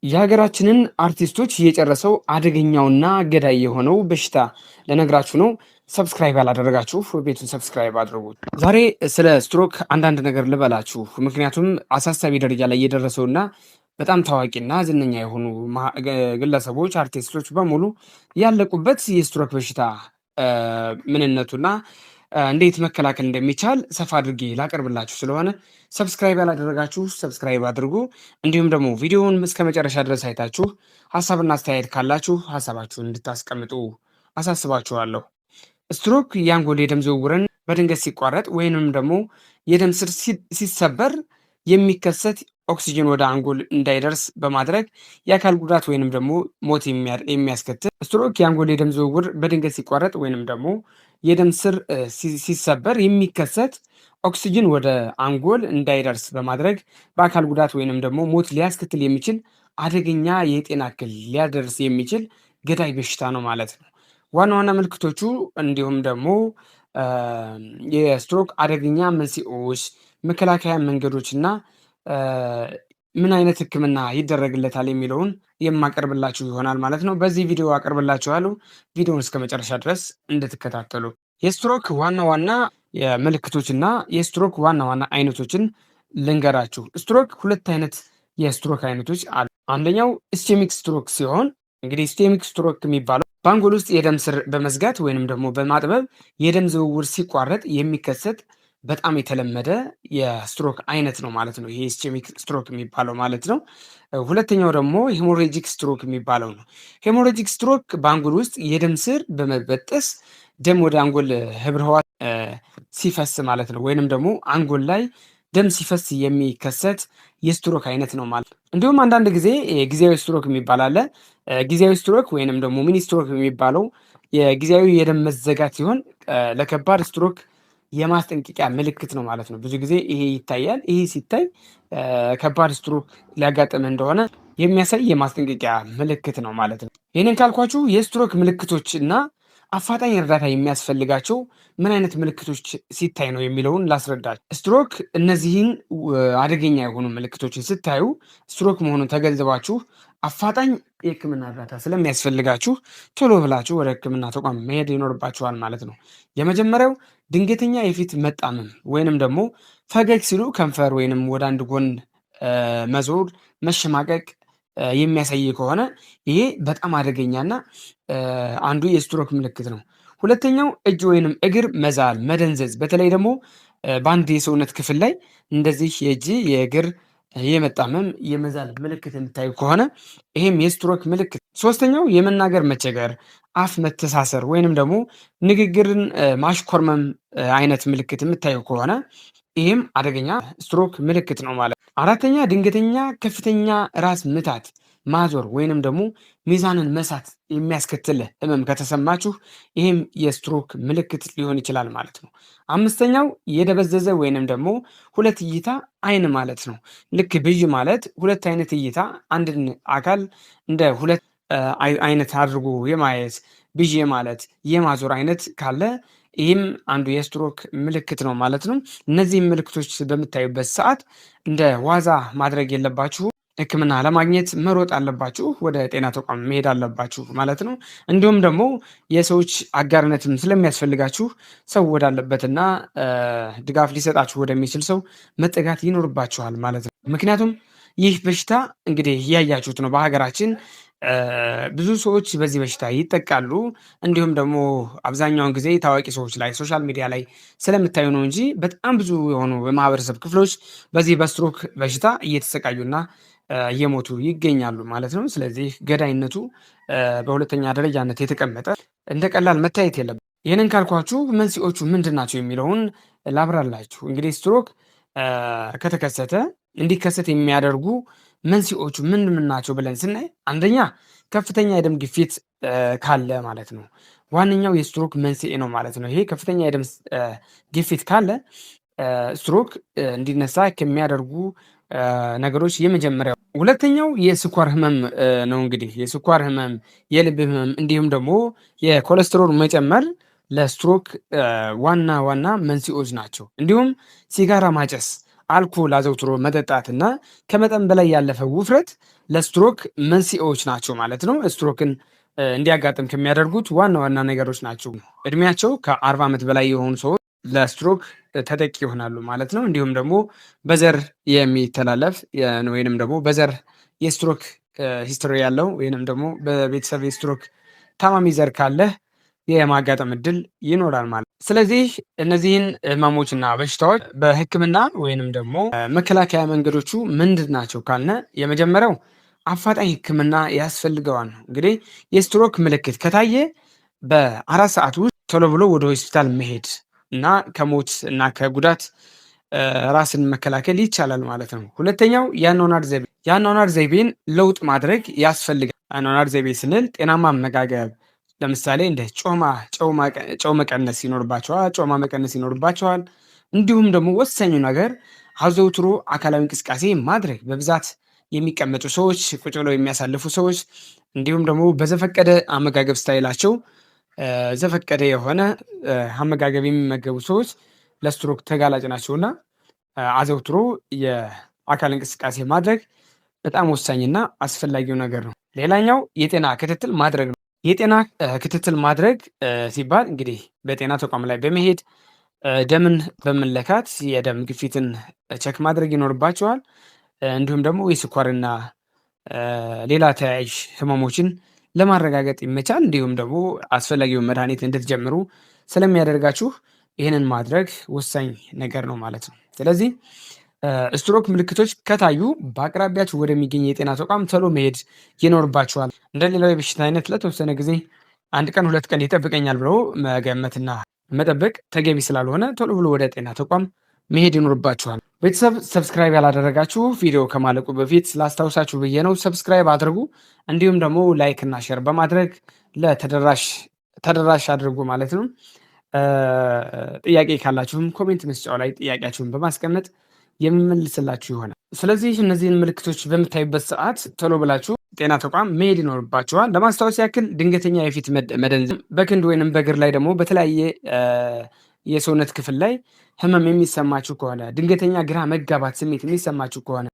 የሀገራችንን አርቲስቶች እየጨረሰው አደገኛውና ገዳይ የሆነው በሽታ ልነግራችሁ ነው። ሰብስክራይብ ያላደረጋችሁ ቤቱን ሰብስክራይብ አድርጉት። ዛሬ ስለ ስትሮክ አንዳንድ ነገር ልበላችሁ። ምክንያቱም አሳሳቢ ደረጃ ላይ የደረሰውና በጣም ታዋቂና ዝነኛ የሆኑ ግለሰቦች፣ አርቲስቶች በሙሉ ያለቁበት የስትሮክ በሽታ ምንነቱና እንዴት መከላከል እንደሚቻል ሰፋ አድርጌ ላቀርብላችሁ ስለሆነ ሰብስክራይብ ያላደረጋችሁ ሰብስክራይብ አድርጉ። እንዲሁም ደግሞ ቪዲዮውን እስከ መጨረሻ ድረስ አይታችሁ ሀሳብና አስተያየት ካላችሁ ሀሳባችሁን እንድታስቀምጡ አሳስባችኋለሁ። ስትሮክ የአንጎል የደም ዝውውርን በድንገት ሲቋረጥ ወይንም ደግሞ የደም ስር ሲሰበር የሚከሰት ኦክሲጅን ወደ አንጎል እንዳይደርስ በማድረግ የአካል ጉዳት ወይንም ደግሞ ሞት የሚያስከትል ስትሮክ የአንጎል የደም ዝውውር በድንገት ሲቋረጥ ወይንም ደግሞ የደም ስር ሲሰበር የሚከሰት ኦክሲጅን ወደ አንጎል እንዳይደርስ በማድረግ በአካል ጉዳት ወይንም ደግሞ ሞት ሊያስከትል የሚችል አደገኛ የጤና እክል ሊያደርስ የሚችል ገዳይ በሽታ ነው ማለት ነው። ዋና ዋና ምልክቶቹ እንዲሁም ደግሞ የስትሮክ አደገኛ መንስኤዎች፣ መከላከያ መንገዶች እና ምን አይነት ሕክምና ይደረግለታል የሚለውን የማቀርብላችሁ ይሆናል ማለት ነው። በዚህ ቪዲዮ አቀርብላችኋለሁ። ቪዲዮውን እስከ መጨረሻ ድረስ እንድትከታተሉ። የስትሮክ ዋና ዋና ምልክቶችና የስትሮክ ዋና ዋና አይነቶችን ልንገራችሁ። ስትሮክ ሁለት አይነት የስትሮክ አይነቶች አሉ። አንደኛው ኢስኬሚክ ስትሮክ ሲሆን እንግዲህ ኢስኬሚክ ስትሮክ የሚባለው በአንጎል ውስጥ የደም ስር በመዝጋት ወይንም ደግሞ በማጥበብ የደም ዝውውር ሲቋረጥ የሚከሰት በጣም የተለመደ የስትሮክ አይነት ነው ማለት ነው። ይሄ ኢስኬሚክ ስትሮክ የሚባለው ማለት ነው። ሁለተኛው ደግሞ ሄሞሬጂክ ስትሮክ የሚባለው ነው። ሄሞሬጂክ ስትሮክ በአንጎል ውስጥ የደም ስር በመበጠስ ደም ወደ አንጎል ህብረ ህዋስ ሲፈስ ማለት ነው። ወይንም ደግሞ አንጎል ላይ ደም ሲፈስ የሚከሰት የስትሮክ አይነት ነው ማለት ነው። እንዲሁም አንዳንድ ጊዜ ጊዜያዊ ስትሮክ የሚባል አለ። ጊዜያዊ ስትሮክ ወይንም ደግሞ ሚኒ ስትሮክ የሚባለው የጊዜያዊ የደም መዘጋት ሲሆን ለከባድ ስትሮክ የማስጠንቀቂያ ምልክት ነው ማለት ነው። ብዙ ጊዜ ይሄ ይታያል። ይሄ ሲታይ ከባድ ስትሮክ ሊያጋጥም እንደሆነ የሚያሳይ የማስጠንቀቂያ ምልክት ነው ማለት ነው። ይህንን ካልኳችሁ የስትሮክ ምልክቶች እና አፋጣኝ እርዳታ የሚያስፈልጋቸው ምን አይነት ምልክቶች ሲታይ ነው የሚለውን ላስረዳችሁ። ስትሮክ እነዚህን አደገኛ የሆኑ ምልክቶችን ስታዩ ስትሮክ መሆኑን ተገንዝባችሁ አፋጣኝ የሕክምና እርዳታ ስለሚያስፈልጋችሁ ቶሎ ብላችሁ ወደ ሕክምና ተቋም መሄድ ይኖርባችኋል ማለት ነው። የመጀመሪያው ድንገተኛ የፊት መጣመም ወይንም ደግሞ ፈገግ ሲሉ ከንፈር ወይንም ወደ አንድ ጎን መዞር፣ መሸማቀቅ የሚያሳይ ከሆነ ይሄ በጣም አደገኛና አንዱ የስትሮክ ምልክት ነው። ሁለተኛው እጅ ወይንም እግር መዛል፣ መደንዘዝ፣ በተለይ ደግሞ በአንድ የሰውነት ክፍል ላይ እንደዚህ የእጅ የእግር የመጣመም የመዛል ምልክት የምታዩ ከሆነ ይሄም የስትሮክ ምልክት። ሶስተኛው የመናገር መቸገር፣ አፍ መተሳሰር ወይንም ደግሞ ንግግርን ማሽኮርመም አይነት ምልክት የምታዩ ከሆነ ይህም አደገኛ ስትሮክ ምልክት ነው ማለት ነው። አራተኛ ድንገተኛ ከፍተኛ ራስ ምታት፣ ማዞር ወይንም ደግሞ ሚዛንን መሳት የሚያስከትል ህመም ከተሰማችሁ ይህም የስትሮክ ምልክት ሊሆን ይችላል ማለት ነው። አምስተኛው የደበዘዘ ወይንም ደግሞ ሁለት እይታ አይን ማለት ነው። ልክ ብዥ ማለት ሁለት አይነት እይታ አንድን አካል እንደ ሁለት አይነት አድርጎ የማየት ብዥ ማለት የማዞር አይነት ካለ ይህም አንዱ የስትሮክ ምልክት ነው ማለት ነው። እነዚህም ምልክቶች በምታዩበት ሰዓት እንደ ዋዛ ማድረግ የለባችሁ። ሕክምና ለማግኘት መሮጥ አለባችሁ። ወደ ጤና ተቋም መሄድ አለባችሁ ማለት ነው። እንዲሁም ደግሞ የሰዎች አጋርነትም ስለሚያስፈልጋችሁ ሰው ወዳለበትና ድጋፍ ሊሰጣችሁ ወደሚችል ሰው መጠጋት ይኖርባችኋል ማለት ነው። ምክንያቱም ይህ በሽታ እንግዲህ እያያችሁት ነው። በሀገራችን ብዙ ሰዎች በዚህ በሽታ ይጠቃሉ። እንዲሁም ደግሞ አብዛኛውን ጊዜ ታዋቂ ሰዎች ላይ ሶሻል ሚዲያ ላይ ስለምታዩ ነው እንጂ በጣም ብዙ የሆኑ የማህበረሰብ ክፍሎች በዚህ በስትሮክ በሽታ እየተሰቃዩና እየሞቱ ይገኛሉ ማለት ነው። ስለዚህ ገዳይነቱ በሁለተኛ ደረጃነት የተቀመጠ እንደ ቀላል መታየት የለበትም። ይህንን ካልኳችሁ መንስኤዎቹ ምንድን ናቸው የሚለውን ላብራላችሁ። እንግዲህ ስትሮክ ከተከሰተ እንዲከሰት የሚያደርጉ መንስኤዎቹ ምን ናቸው ብለን ስናይ አንደኛ ከፍተኛ የደም ግፊት ካለ ማለት ነው። ዋነኛው የስትሮክ መንስኤ ነው ማለት ነው። ይሄ ከፍተኛ የደም ግፊት ካለ ስትሮክ እንዲነሳ ከሚያደርጉ ነገሮች የመጀመሪያው። ሁለተኛው የስኳር ህመም ነው። እንግዲህ የስኳር ህመም፣ የልብ ህመም እንዲሁም ደግሞ የኮሌስትሮል መጨመር ለስትሮክ ዋና ዋና መንስኤዎች ናቸው። እንዲሁም ሲጋራ ማጨስ፣ አልኮል አዘውትሮ መጠጣትና ከመጠን በላይ ያለፈ ውፍረት ለስትሮክ መንስኤዎች ናቸው ማለት ነው። ስትሮክን እንዲያጋጥም ከሚያደርጉት ዋና ዋና ነገሮች ናቸው። እድሜያቸው ከ40 ዓመት በላይ የሆኑ ሰዎች ለስትሮክ ተጠቂ ይሆናሉ ማለት ነው። እንዲሁም ደግሞ በዘር የሚተላለፍ ወይንም ደግሞ በዘር የስትሮክ ሂስትሪ ያለው ወይንም ደግሞ በቤተሰብ የስትሮክ ታማሚ ዘር ካለህ የማጋጠም እድል ይኖራል ማለት ነው። ስለዚህ እነዚህን ህመሞችና በሽታዎች በህክምና ወይንም ደግሞ መከላከያ መንገዶቹ ምንድን ናቸው ካልነ የመጀመሪያው አፋጣኝ ህክምና ያስፈልገዋል ነው። እንግዲህ የስትሮክ ምልክት ከታየ በ4 ሰዓት ውስጥ ቶሎ ብሎ ወደ ሆስፒታል መሄድ እና ከሞት እና ከጉዳት ራስን መከላከል ይቻላል ማለት ነው። ሁለተኛው የአኗኗር ዘይቤን ለውጥ ማድረግ ያስፈልጋል። አኗኗር ዘይቤ ስንል ጤናማ አመጋገብ፣ ለምሳሌ እንደ ጨው መቀነስ ይኖርባቸዋል። እንዲሁም ደግሞ ወሳኙ ነገር አዘውትሮ አካላዊ እንቅስቃሴ ማድረግ። በብዛት የሚቀመጡ ሰዎች፣ ቁጭ ብለው የሚያሳልፉ ሰዎች፣ እንዲሁም ደግሞ በዘፈቀደ አመጋገብ ስታይላቸው ዘፈቀደ የሆነ አመጋገብ የሚመገቡ ሰዎች ለስትሮክ ተጋላጭ ናቸውና አዘውትሮ የአካል እንቅስቃሴ ማድረግ በጣም ወሳኝና አስፈላጊው ነገር ነው። ሌላኛው የጤና ክትትል ማድረግ ነው። የጤና ክትትል ማድረግ ሲባል እንግዲህ በጤና ተቋም ላይ በመሄድ ደምን በመለካት የደም ግፊትን ቸክ ማድረግ ይኖርባቸዋል። እንዲሁም ደግሞ የስኳርና ሌላ ተያያዥ ህመሞችን ለማረጋገጥ ይመቻል። እንዲሁም ደግሞ አስፈላጊውን መድኃኒት እንድትጀምሩ ስለሚያደርጋችሁ ይህንን ማድረግ ወሳኝ ነገር ነው ማለት ነው። ስለዚህ ስትሮክ ምልክቶች ከታዩ በአቅራቢያችሁ ወደሚገኝ የጤና ተቋም ቶሎ መሄድ ይኖርባችኋል። እንደ ሌላው የበሽታ አይነት ለተወሰነ ጊዜ 1 ቀን 2 ቀን ይጠብቀኛል ብሎ መገመትና መጠበቅ ተገቢ ስላልሆነ ቶሎ ብሎ ወደ ጤና ተቋም መሄድ ይኖርባችኋል። ቤተሰብ ሰብስክራይብ ያላደረጋችሁ ቪዲዮ ከማለቁ በፊት ላስታውሳችሁ ብዬ ነው። ሰብስክራይብ አድርጉ። እንዲሁም ደግሞ ላይክ እና ሼር በማድረግ ተደራሽ አድርጉ ማለት ነው። ጥያቄ ካላችሁም ኮሜንት መስጫው ላይ ጥያቄያችሁን በማስቀመጥ የምመልስላችሁ ይሆናል። ስለዚህ እነዚህን ምልክቶች በምታዩበት ሰዓት ቶሎ ብላችሁ ጤና ተቋም መሄድ ይኖርባችኋል። ለማስታወስ ያክል ድንገተኛ የፊት መደንዘዝ፣ በክንድ ወይንም በእግር ላይ ደግሞ በተለያየ የሰውነት ክፍል ላይ ህመም የሚሰማችሁ ከሆነ፣ ድንገተኛ ግራ መጋባት ስሜት የሚሰማችሁ ከሆነ